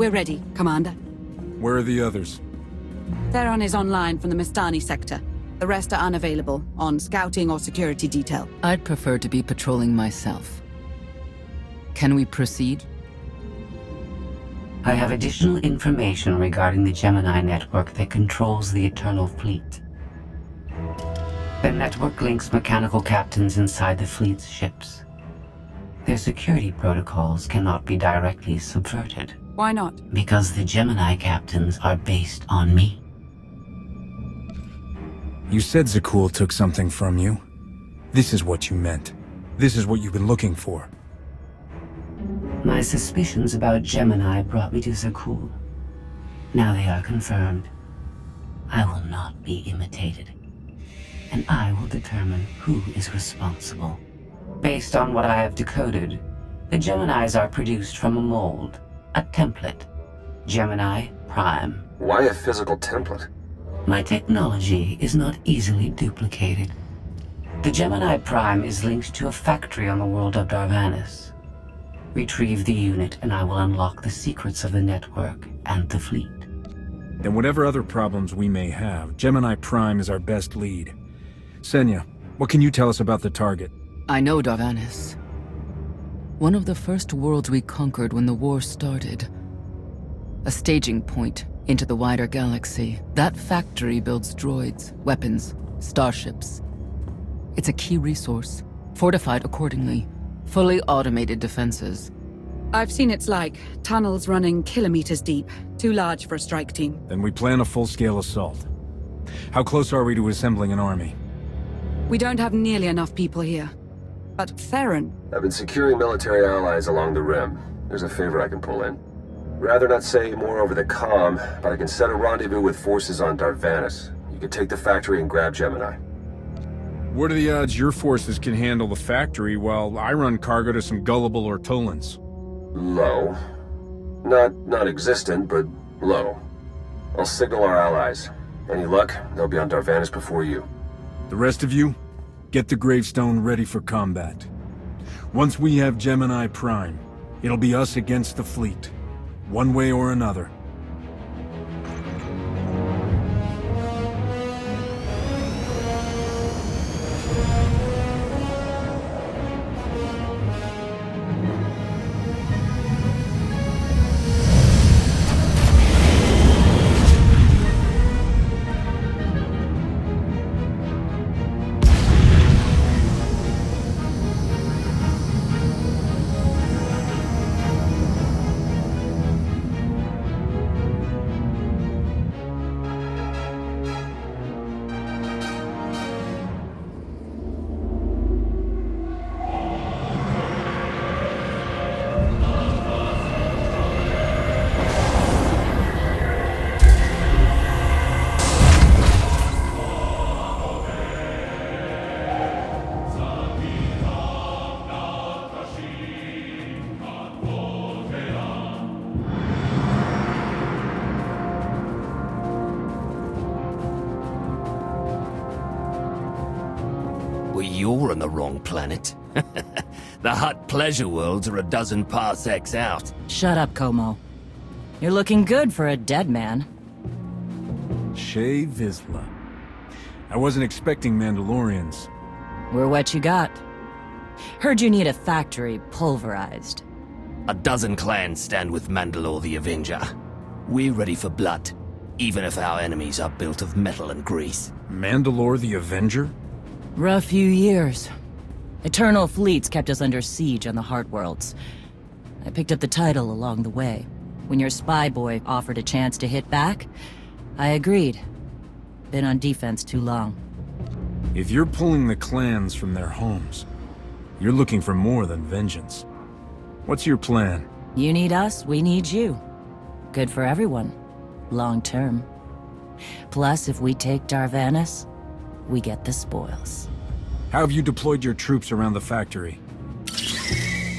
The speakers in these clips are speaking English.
We're ready, Commander. Where are the others? Theron is online from the Mistani sector. The rest are unavailable, on scouting or security detail. I'd prefer to be patrolling myself. Can we proceed? I have additional information regarding the Gemini network that controls the Eternal Fleet. The network links mechanical captains inside the fleet's ships. Their security protocols cannot be directly subverted. Why not? Because the Gemini captains are based on me. You said Zakul took something from you. This is what you meant. This is what you've been looking for. My suspicions about Gemini brought me to Zakul. Now they are confirmed. I will not be imitated. And I will determine who is responsible. Based on what I have decoded, the Geminis are produced from a mold, a template. Gemini Prime. Why a physical template? My technology is not easily duplicated. The Gemini Prime is linked to a factory on the world of Darvanis. Retrieve the unit and I will unlock the secrets of the network and the fleet. Then whatever other problems we may have, Gemini Prime is our best lead. Senya, what can you tell us about the target? I know Darvanis. One of the first worlds we conquered when the war started. A staging point into the wider galaxy. That factory builds droids, weapons, starships. It's a key resource, fortified accordingly. Fully automated defenses. I've seen it's like tunnels running kilometers deep. Too large for a strike team. Then we plan a full-scale assault. How close are we to assembling an army? We don't have nearly enough people here. But Theron... I've been securing military allies along the rim. There's a favor I can pull in. Rather not say more over the comm, but I can set a rendezvous with forces on Darvanis. You can take the factory and grab Gemini. What are the odds your forces can handle the factory while I run cargo to some gullible Ortolans? Low. Not non-existent, but low. I'll signal our allies. Any luck, they'll be on Darvanis before you. The rest of you, get the gravestone ready for combat. Once we have Gemini Prime, it'll be us against the fleet. One way or another. You're on the wrong planet. The Hutt pleasure worlds are a dozen parsecs out. Shut up, Como. You're looking good for a dead man. Shay Vizsla. I wasn't expecting Mandalorians. We're what you got. Heard you need a factory pulverized. A dozen clans stand with Mandalore the Avenger. We're ready for blood, even if our enemies are built of metal and grease. Mandalore the Avenger? Rough few years. Eternal fleets kept us under siege on the Heart Worlds. I picked up the title along the way. When your spy boy offered a chance to hit back, I agreed. Been on defense too long. If you're pulling the clans from their homes, you're looking for more than vengeance. What's your plan? You need us, we need you. Good for everyone. Long term. Plus, if we take Darvanis, we get the spoils. How have you deployed your troops around the factory?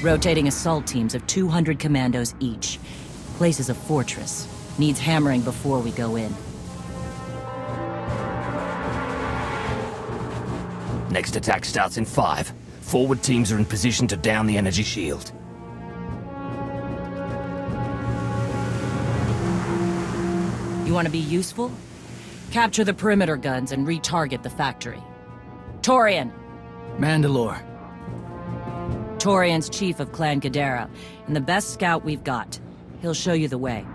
Rotating assault teams of 200 commandos each. Place is a fortress. Needs hammering before we go in. Next attack starts in 5. Forward teams are in position to down the energy shield. You want to be useful? Capture the perimeter guns and retarget the factory. Torian! Mandalore. Torian's chief of Clan Ghidorah, and the best scout we've got. He'll show you the way.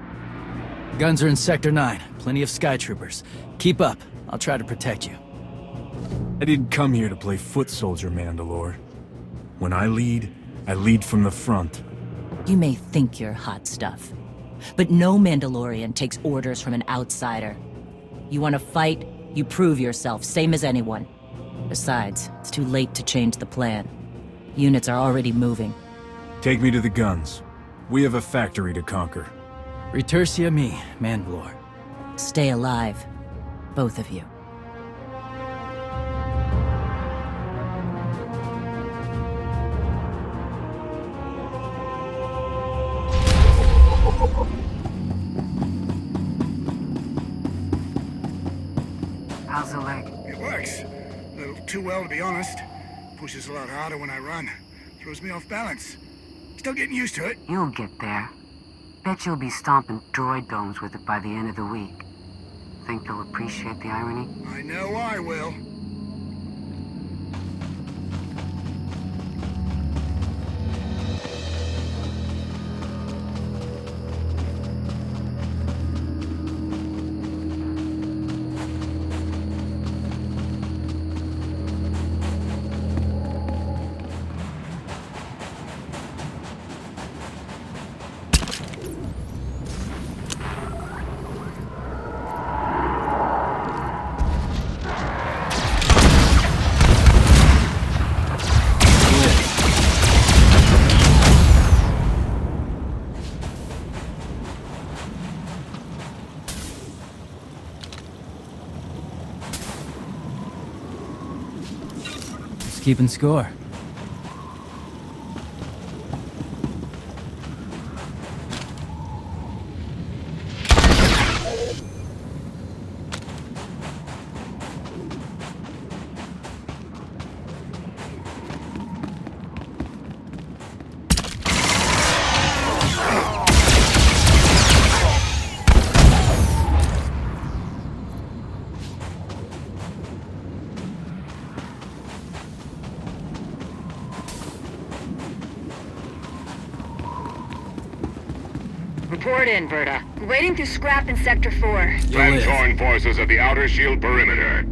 Guns are in Sector 9. Plenty of Sky Troopers. Keep up. I'll try to protect you. I didn't come here to play foot soldier, Mandalore. When I lead from the front. You may think you're hot stuff, but no Mandalorian takes orders from an outsider. You want to fight, you prove yourself, same as anyone. Besides, it's too late to change the plan. Units are already moving. Take me to the guns. We have a factory to conquer. Retursia me, Mandalore. Stay alive, both of you. How's the leg? It works. A little too well, to be honest. Pushes a lot harder when I run. Throws me off balance. Still getting used to it. You'll get there. Bet you'll be stomping droid domes with it by the end of the week. Think you'll appreciate the irony? I know I will. Keeping score. Report in, Verta. Waiting through scrap in Sector 4. Join forces at the outer shield perimeter.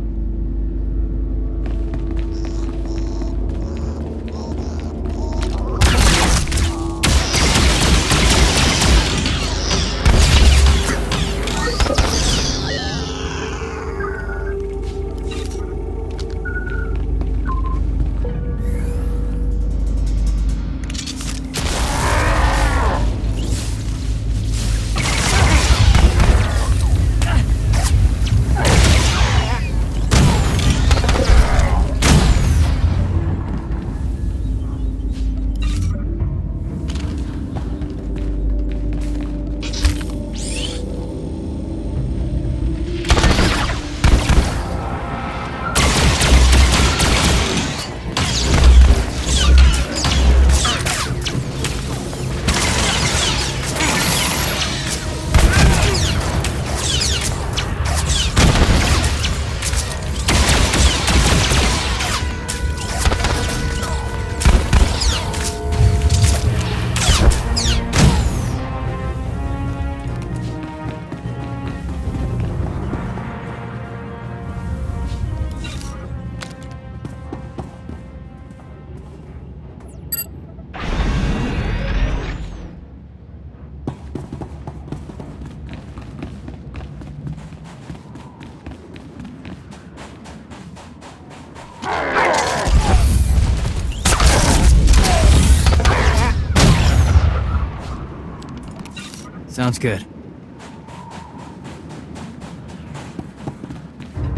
Sounds good.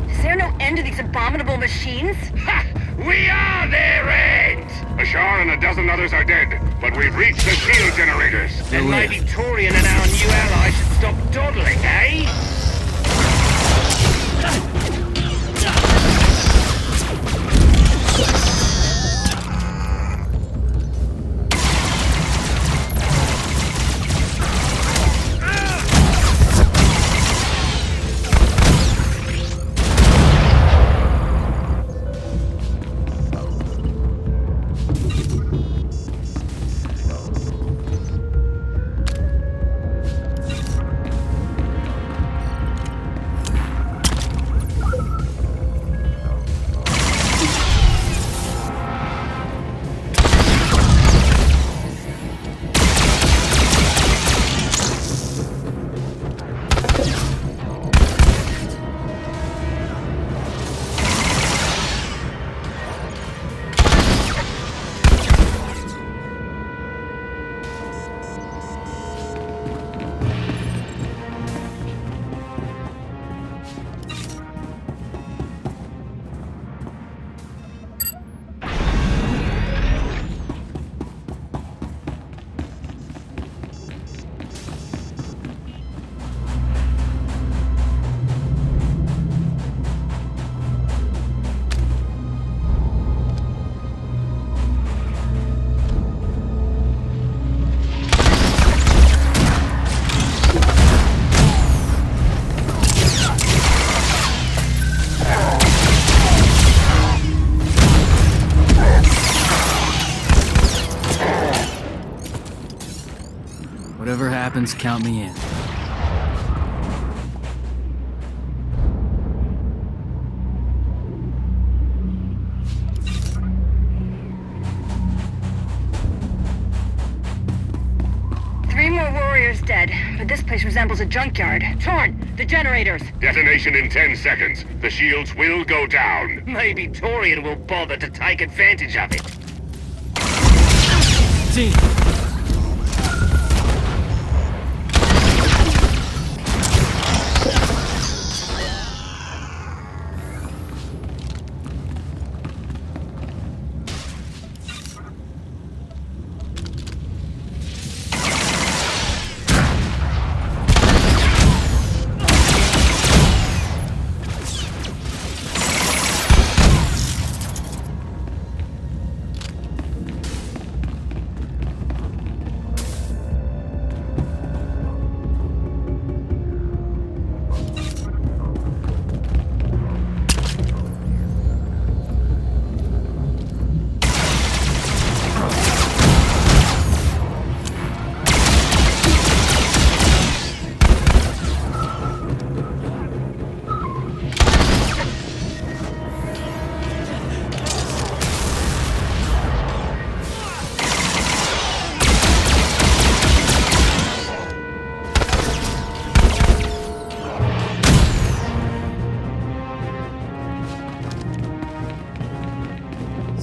Is there no end to these abominable machines? Ha! We are their end! Ashar and a dozen others are dead, but we've reached the shield generators. Then maybe Torian and our new ally should stop dawdling, eh? Whatever happens, count me in. Three more warriors dead, but this place resembles a junkyard. Torn, the generators. Detonation in 10 seconds. The shields will go down. Maybe Torian will bother to take advantage of it. Team!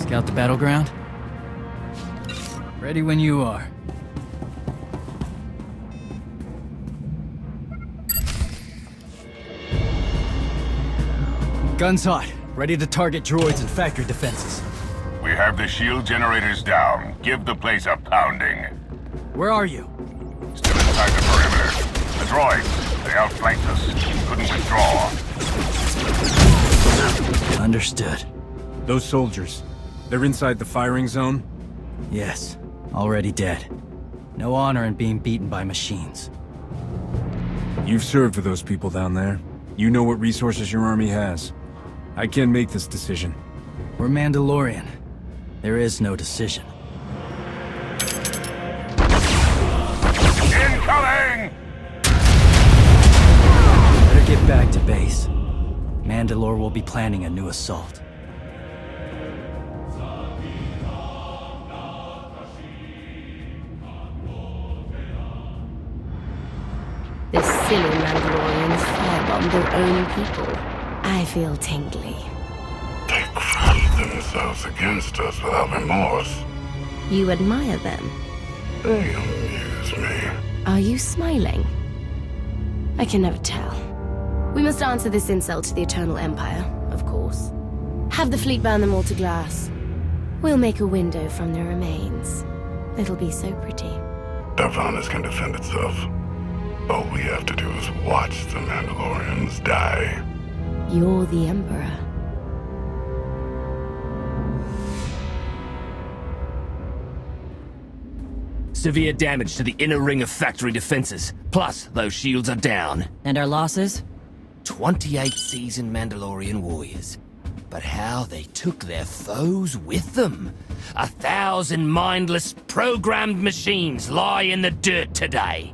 Scout the battleground? Ready when you are. Guns hot. Ready to target droids and factory defenses. We have the shield generators down. Give the place a pounding. Where are you? Still inside the perimeter. The droids, they outflanked us. Couldn't withdraw. Understood. Those soldiers, they're inside the firing zone? Yes, already dead. No honor in being beaten by machines. You've served with those people down there. You know what resources your army has. I can't make this decision. We're Mandalorian. There is no decision. Incoming! Better get back to base. Mandalore will be planning a new assault. The silly Mandalorians firebombed their own people. I feel tingly. They crushed themselves against us without remorse. You admire them? They amuse me. Are you smiling? I can never tell. We must answer this insult to the Eternal Empire, of course. Have the fleet burn them all to glass. We'll make a window from their remains. It'll be so pretty. Darvanis can defend itself. All we have to do is watch the Mandalorians die. You're the Emperor. Severe damage to the inner ring of factory defenses. Plus, those shields are down. And our losses? 28 seasoned Mandalorian warriors. But how they took their foes with them. 1,000 mindless, programmed machines lie in the dirt today.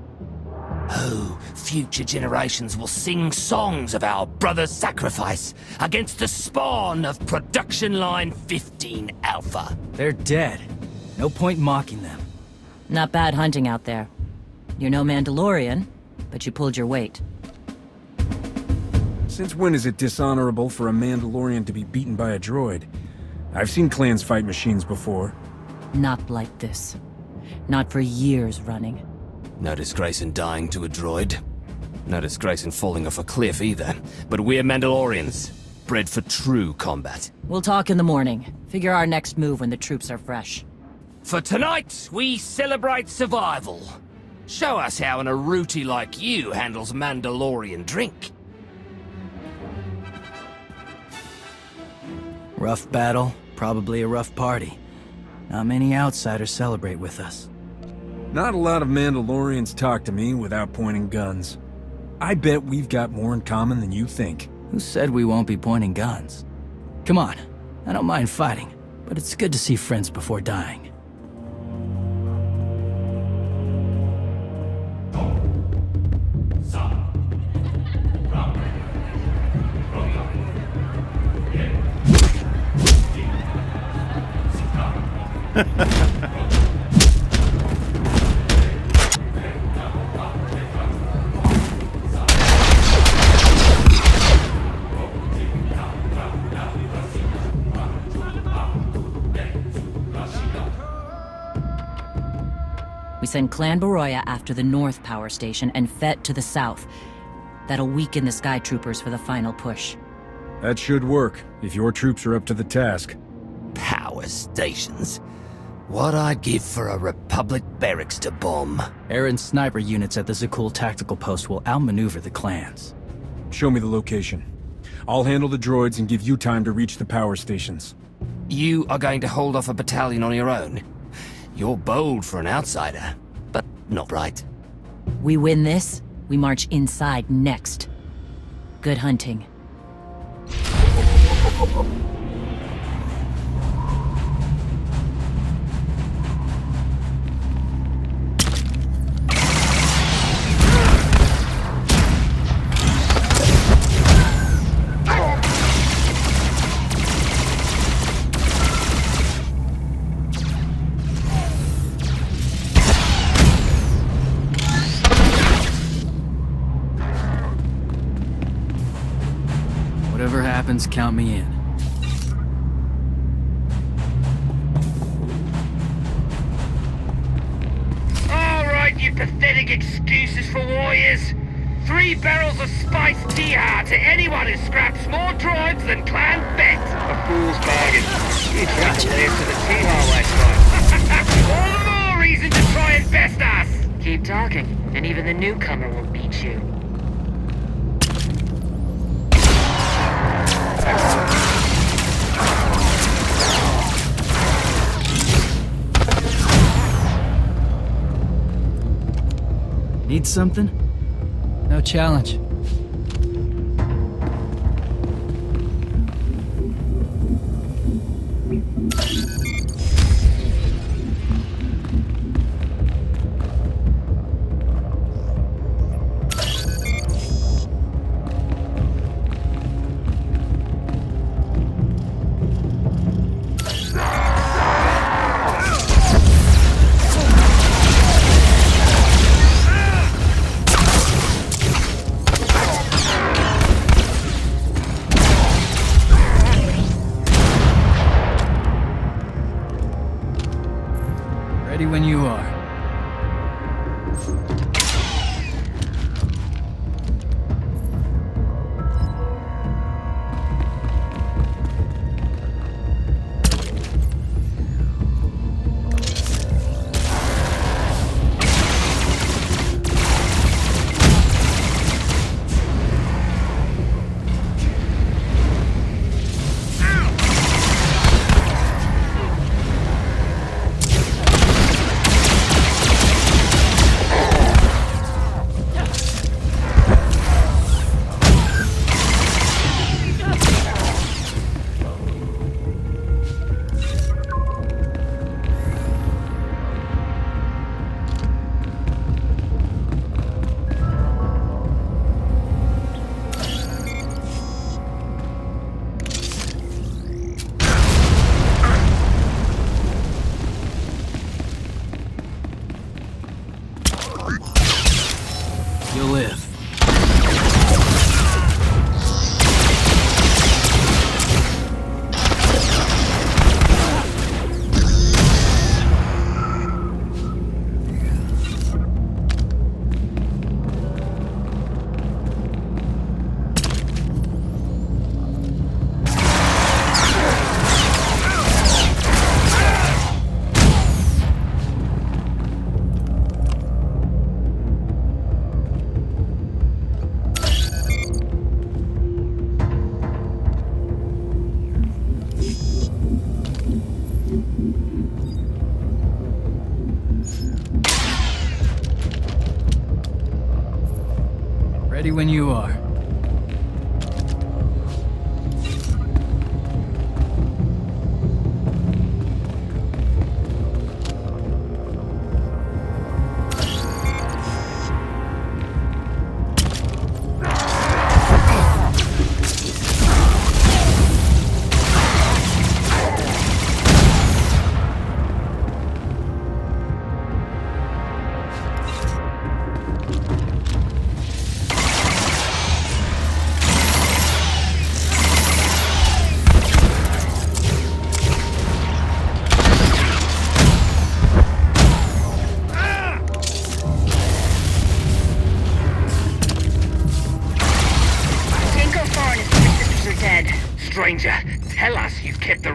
Oh, future generations will sing songs of our brother's sacrifice against the spawn of Production Line 15 Alpha. They're dead. No point mocking them. Not bad hunting out there. You're no Mandalorian, but you pulled your weight. Since when is it dishonorable for a Mandalorian to be beaten by a droid? I've seen clans fight machines before. Not like this. Not for years running. No disgrace in dying to a droid. No disgrace in falling off a cliff either. But we're Mandalorians, bred for true combat. We'll talk in the morning. Figure our next move when the troops are fresh. For tonight, we celebrate survival. Show us how an Aruti like you handles Mandalorian drink. Rough battle, probably a rough party. Not many outsiders celebrate with us. Not a lot of Mandalorians talk to me without pointing guns. I bet we've got more in common than you think. Who said we won't be pointing guns? Come on, I don't mind fighting, but it's good to see friends before dying. We send Clan Baroya after the North Power Station and Fett to the south. That'll weaken the Sky Troopers for the final push. That should work, if your troops are up to the task. Power stations? What I'd give for a Republic barracks to bomb. Air and sniper units at the Zakul tactical post will outmaneuver the clans. Show me the location. I'll handle the droids and give you time to reach the power stations. You are going to hold off a battalion on your own? You're bold for an outsider, but not right. We win this, we march inside next. Good hunting. Whatever happens, count me in. All right, you pathetic excuses for warriors. 3 barrels of spiced Tiha to anyone who scraps more droids than Clan Bet. A fool's bargain. You tried to lay it to the Tiha last time. All the more reason to try and best us. Keep talking, and even the newcomer will beat you. Need something? No challenge. Ready when you are. You'll live. Ready when you are.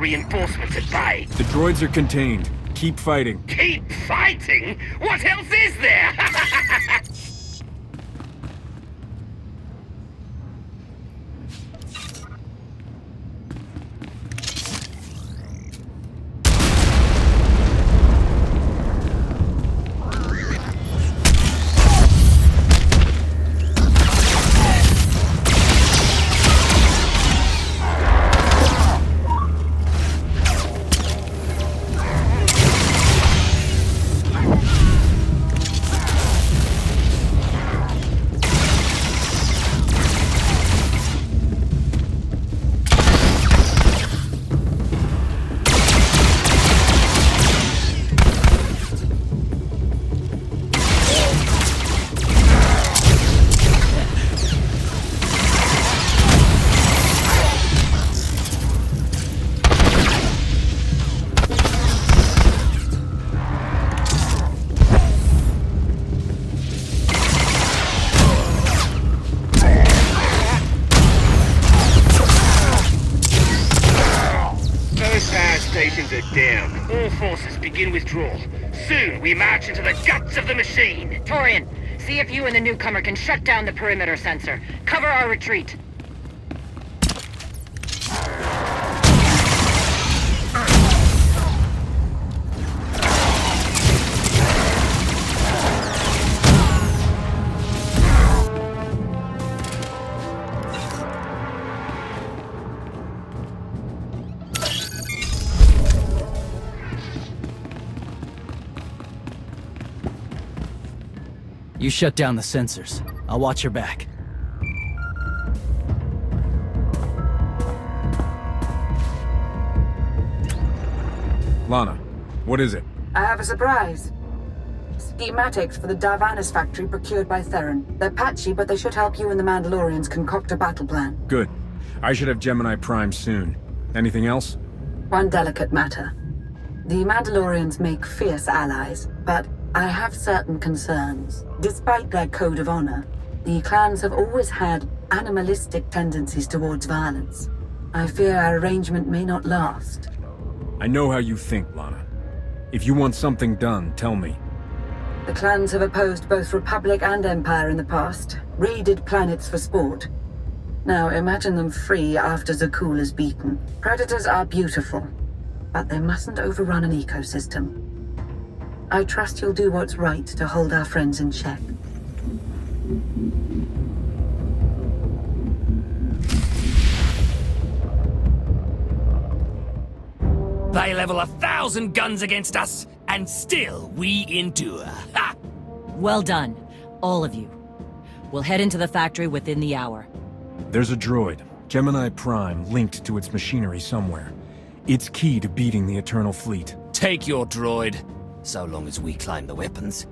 reinforcements at bay. The droids are contained. Keep fighting. Keep fighting? What else is there? Down. All forces begin withdrawal. Soon we march into the guts of the machine. Torian, see if you and the newcomer can shut down the perimeter sensor. Cover our retreat. You shut down the sensors. I'll watch your back. Lana, what is it? I have a surprise. Schematics for the Darvanis factory procured by Theron. They're patchy, but they should help you and the Mandalorians concoct a battle plan. Good. I should have Gemini Prime soon. Anything else? One delicate matter. The Mandalorians make fierce allies, but I have certain concerns. Despite their code of honor, the clans have always had animalistic tendencies towards violence. I fear our arrangement may not last. I know how you think, Lana. If you want something done, tell me. The clans have opposed both Republic and Empire in the past, raided planets for sport. Now imagine them free after Zakul is beaten. Predators are beautiful, but they mustn't overrun an ecosystem. I trust you'll do what's right to hold our friends in check. They level 1,000 guns against us, and still we endure. Ha! Well done, all of you. We'll head into the factory within the hour. There's a droid, Gemini Prime, linked to its machinery somewhere. It's key to beating the Eternal Fleet. Take your droid, so long as we claim the weapons.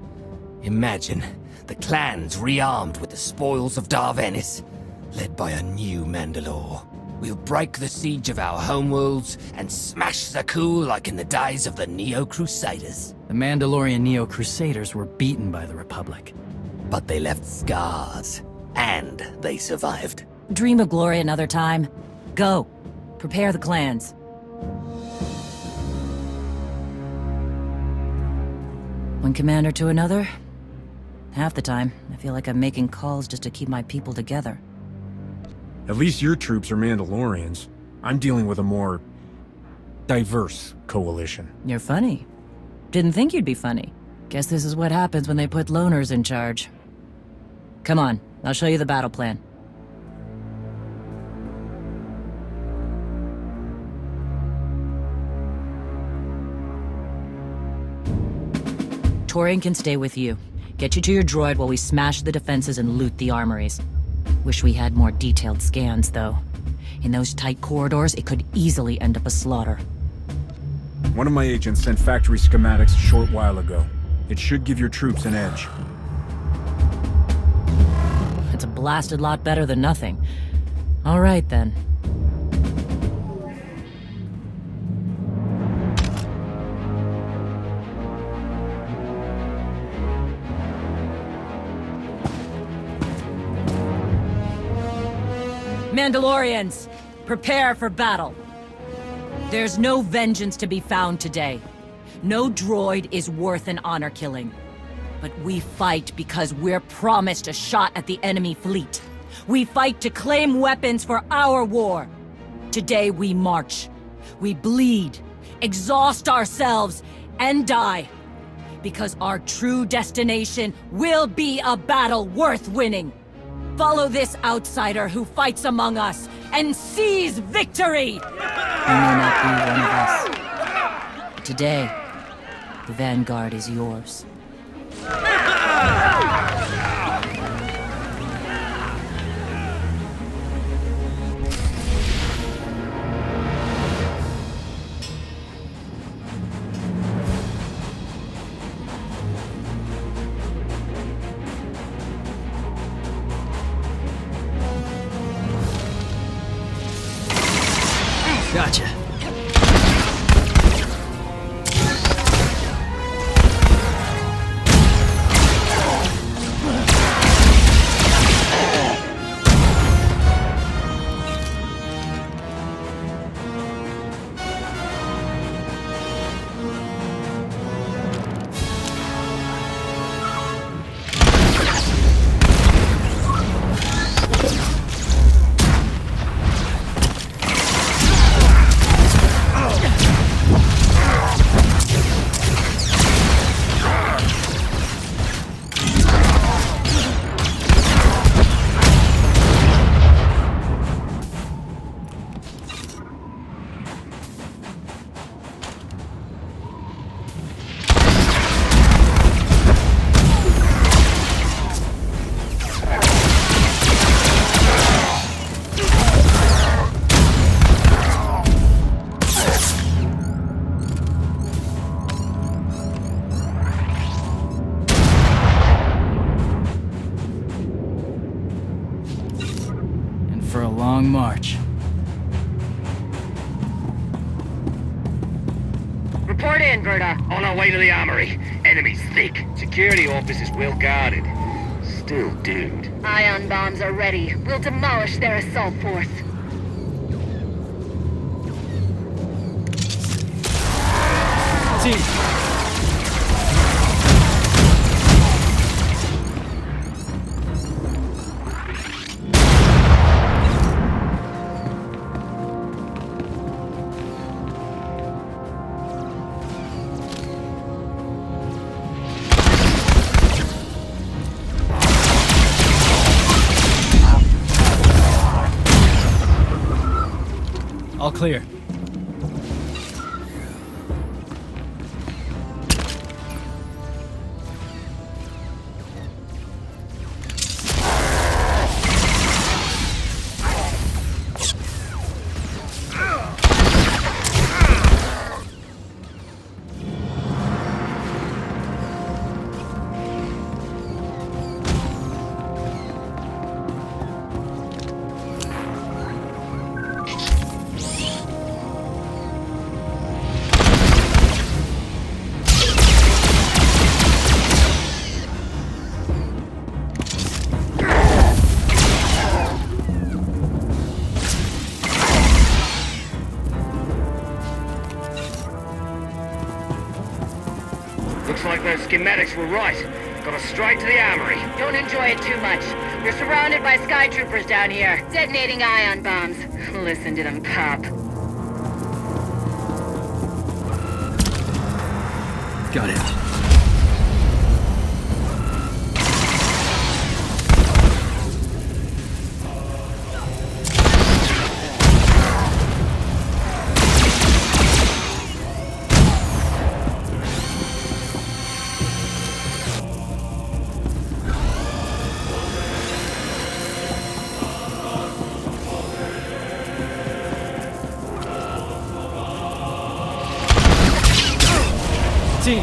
Imagine the clans rearmed with the spoils of Darvanis, led by a new Mandalore. We'll break the siege of our homeworlds and smash Zakul like in the days of the Neo-Crusaders. The Mandalorian Neo-Crusaders were beaten by the Republic. But they left scars, and they survived. Dream of glory another time. Go. Prepare the clans. One commander to another. Half the time, I feel like I'm making calls just to keep my people together. At least your troops are Mandalorians. I'm dealing with a more diverse coalition. You're funny. Didn't think you'd be funny. Guess this is what happens when they put loners in charge. Come on, I'll show you the battle plan. Torian can stay with you. Get you to your droid while we smash the defenses and loot the armories. Wish we had more detailed scans, though. In those tight corridors, it could easily end up a slaughter. One of my agents sent factory schematics a short while ago. It should give your troops an edge. It's a blasted lot better than nothing. All right, then. Mandalorians, prepare for battle. There's no vengeance to be found today. No droid is worth an honor killing. But we fight because we're promised a shot at the enemy fleet. We fight to claim weapons for our war. Today we march. We bleed, exhaust ourselves, and die. Because our true destination will be a battle worth winning. Follow this outsider who fights among us and seize victory! You may not be one of us. But today, the Vanguard is yours. Gotcha. March. Report in, Verta. On our way to the armory. Enemies thick. Security officers well guarded. Still doomed. Ion bombs are ready. We'll demolish their assault force. See. All clear. Looks like those schematics were right. Got us straight to the armory. Don't enjoy it too much. We're surrounded by sky troopers down here, detonating ion bombs. Listen to them pop. Got it. See.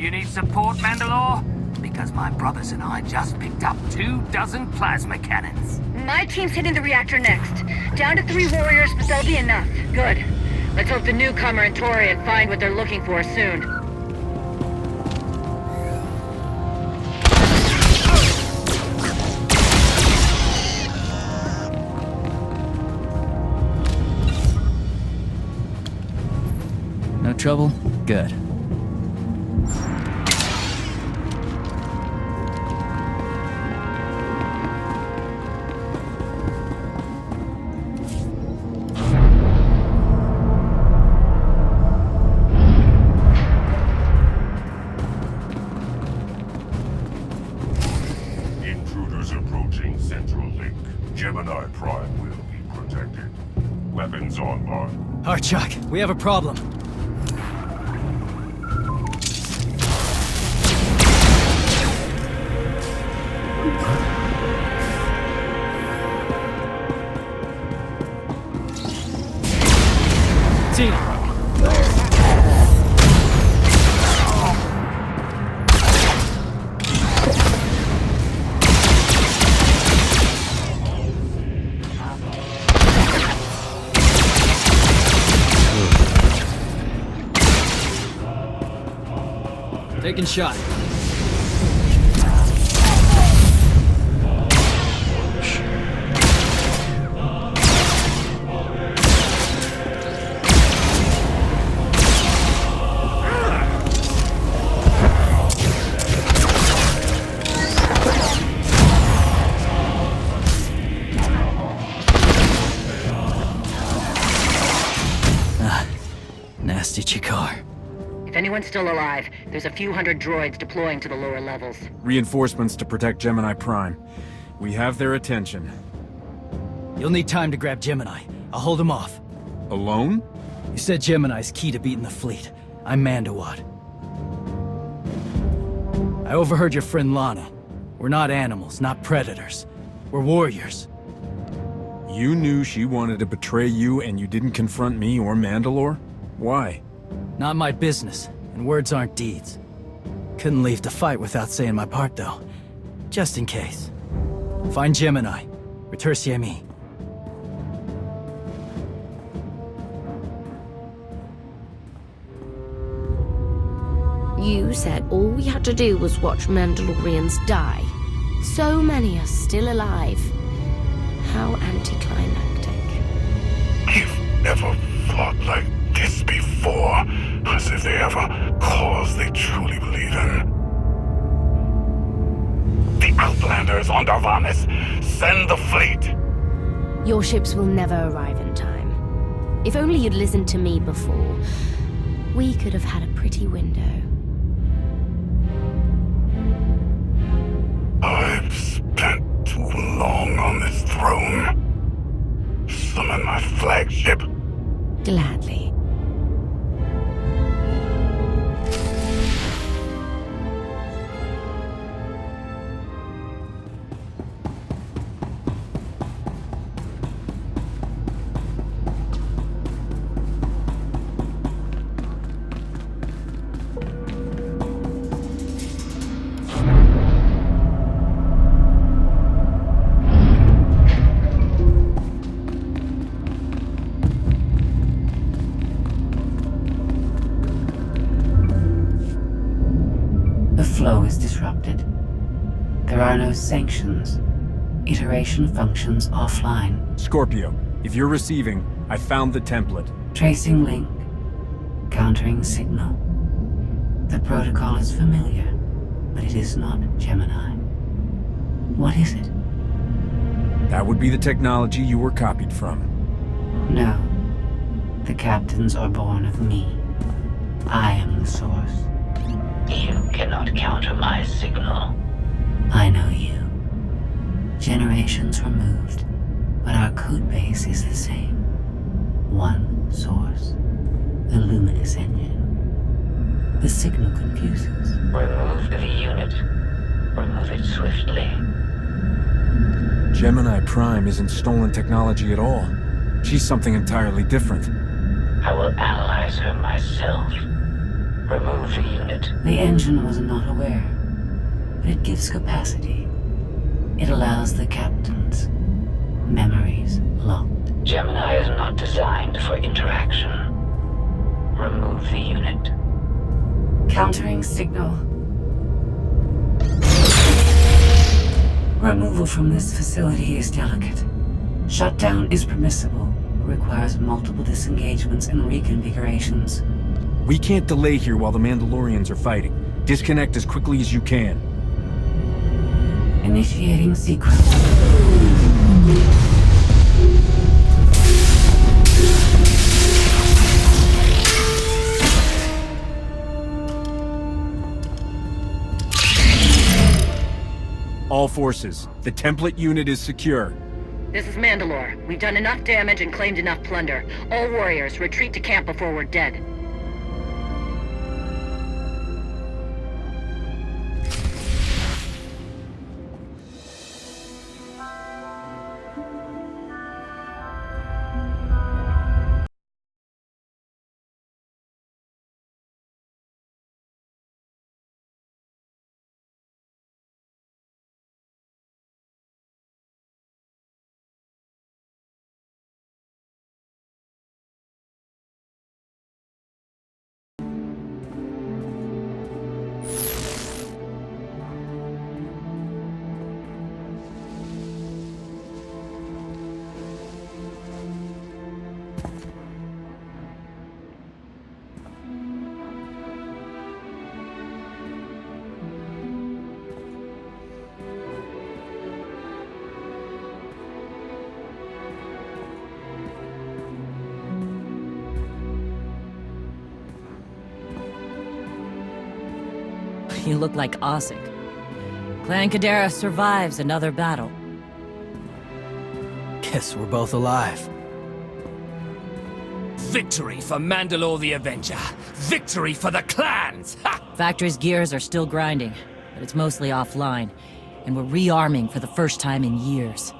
You need support, Mandalore? Because my brothers and I just picked up 24 plasma cannons. My team's hitting the reactor next. Down to 3 warriors, but that'll be enough. Good. Let's hope the newcomer and Torian find what they're looking for soon. No trouble? Good. Intruders approaching Central Link. Gemini Prime will be protected. Weapons on board. Archok, we have a problem. Taking shot. Nasty Chikar. If anyone's still alive, there's a few hundred droids deploying to the lower levels. Reinforcements to protect Gemini Prime. We have their attention. You'll need time to grab Gemini. I'll hold him off. Alone? You said Gemini's key to beating the fleet. I'm Mandawad. I overheard your friend Lana. We're not animals, not predators. We're warriors. You knew she wanted to betray you and you didn't confront me or Mandalore? Why? Not my business, and words aren't deeds. Couldn't leave to fight without saying my part, though. Just in case. Find Gemini. Retursi me. You said all we had to do was watch Mandalorians die. So many are still alive. How anticlimactic. I've never fought like this before, as if they have a cause they truly believe in. The Outlanders on Darvanis! Send the fleet! Your ships will never arrive in time. If only you'd listened to me before, we could have had a pretty window. I've spent too long on this throne. Summon my flagship. Gladly. Flow is disrupted. There are no sanctions. Iteration functions offline. Scorpio, if you're receiving, I found the template. Tracing link. Countering signal. The protocol is familiar, but it is not Gemini. What is it? That would be the technology you were copied from. No. The captains are born of me. I am the source. You cannot counter my signal. I know you. Generations removed, but our code base is the same. One source. The luminous engine. The signal confuses. Remove the unit. Remove it swiftly. Gemini Prime isn't stolen technology at all. She's something entirely different. I will analyze her myself. Remove the unit. The engine was not aware, but it gives capacity. It allows the captain's memories locked. Gemini is not designed for interaction. Remove the unit. Countering signal. Removal from this facility is delicate. Shutdown is permissible, but requires multiple disengagements and reconfigurations. We can't delay here while the Mandalorians are fighting. Disconnect as quickly as you can. Initiating sequence. All forces, the template unit is secure. This is Mandalore. We've done enough damage and claimed enough plunder. All warriors, retreat to camp before we're dead. You look like Ossig. Clan Kadera survives another battle. Guess we're both alive. Victory for Mandalore the Avenger! Victory for the clans! Ha! Factory's gears are still grinding, but it's mostly offline, and we're rearming for the first time in years.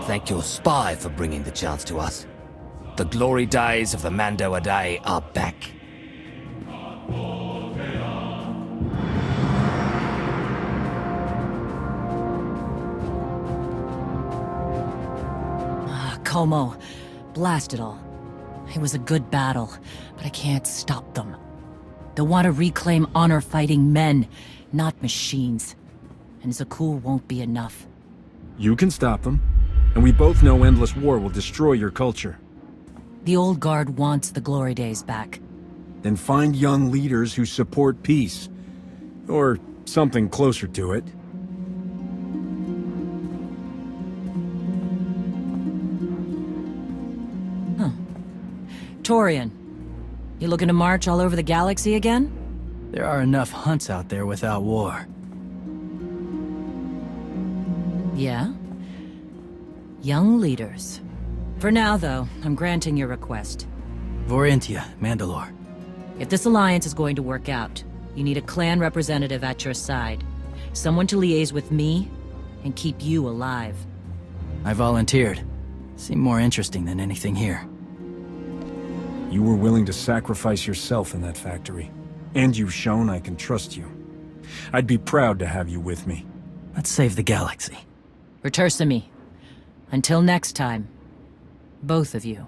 Thank your spy for bringing the chance to us. The glory days of the Mando Ade are back. Como, blast it all. It was a good battle, but I can't stop them. They want to reclaim honor-fighting men, not machines. And Zakuul won't be enough. You can stop them, and we both know endless war will destroy your culture. The old guard wants the glory days back. Then find young leaders who support peace. Or something closer to it. Torian, you looking to march all over the galaxy again? There are enough hunts out there without war. Yeah? Young leaders. For now, though, I'm granting your request. Vorintia, Mandalore. If this alliance is going to work out, you need a clan representative at your side. Someone to liaise with me and keep you alive. I volunteered. Seemed more interesting than anything here. You were willing to sacrifice yourself in that factory. And you've shown I can trust you. I'd be proud to have you with me. Let's save the galaxy. Return to me. Until next time, both of you.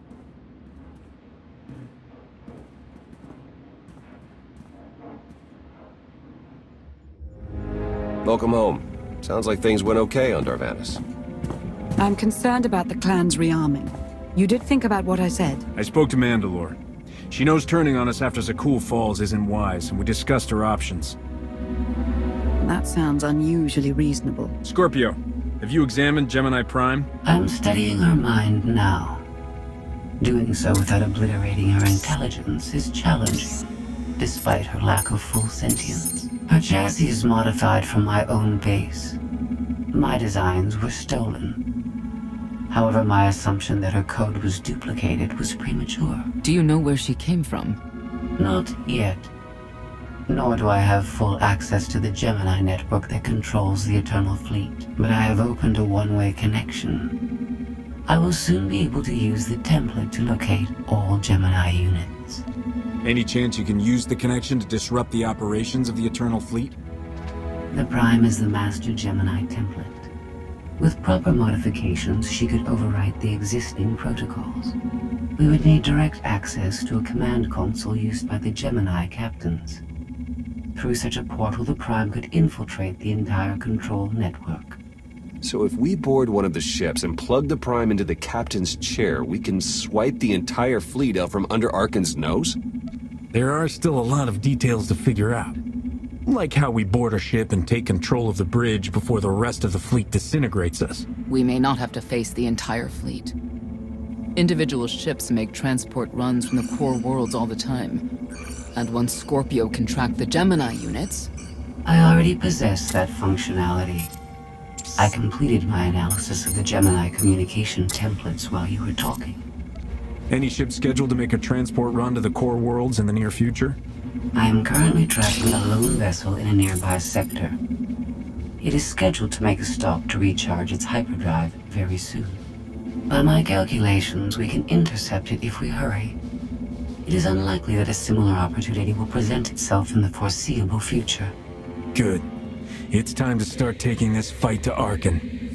Welcome home. Sounds like things went okay on Darvanis. I'm concerned about the clan's rearming. You did think about what I said? I spoke to Mandalore. She knows turning on us after Zakuul falls isn't wise, and we discussed her options. That sounds unusually reasonable. Scorpio, have you examined Gemini Prime? I'm studying her mind now. Doing so without obliterating her intelligence is challenging, despite her lack of full sentience. Her chassis is modified from my own base. My designs were stolen. However, my assumption that her code was duplicated was premature. Do you know where she came from? Not yet. Nor do I have full access to the Gemini network that controls the Eternal Fleet. But I have opened a one-way connection. I will soon be able to use the template to locate all Gemini units. Any chance you can use the connection to disrupt the operations of the Eternal Fleet? The Prime is the Master Gemini template. With proper modifications, she could overwrite the existing protocols. We would need direct access to a command console used by the Gemini captains. Through such a portal, the Prime could infiltrate the entire control network. So if we board one of the ships and plug the Prime into the captain's chair, we can swipe the entire fleet out from under Arkan's nose? There are still a lot of details to figure out. Like how we board a ship and take control of the bridge before the rest of the fleet disintegrates us. We may not have to face the entire fleet. Individual ships make transport runs from the core worlds all the time. And once Scorpio can track the Gemini units... I already possess that functionality. I completed my analysis of the Gemini communication templates while you were talking. Any ship scheduled to make a transport run to the core worlds in the near future? I am currently tracking a lone vessel in a nearby sector. It is scheduled to make a stop to recharge its hyperdrive very soon. By my calculations, we can intercept it if we hurry. It is unlikely that a similar opportunity will present itself in the foreseeable future. Good. It's time to start taking this fight to Arkan.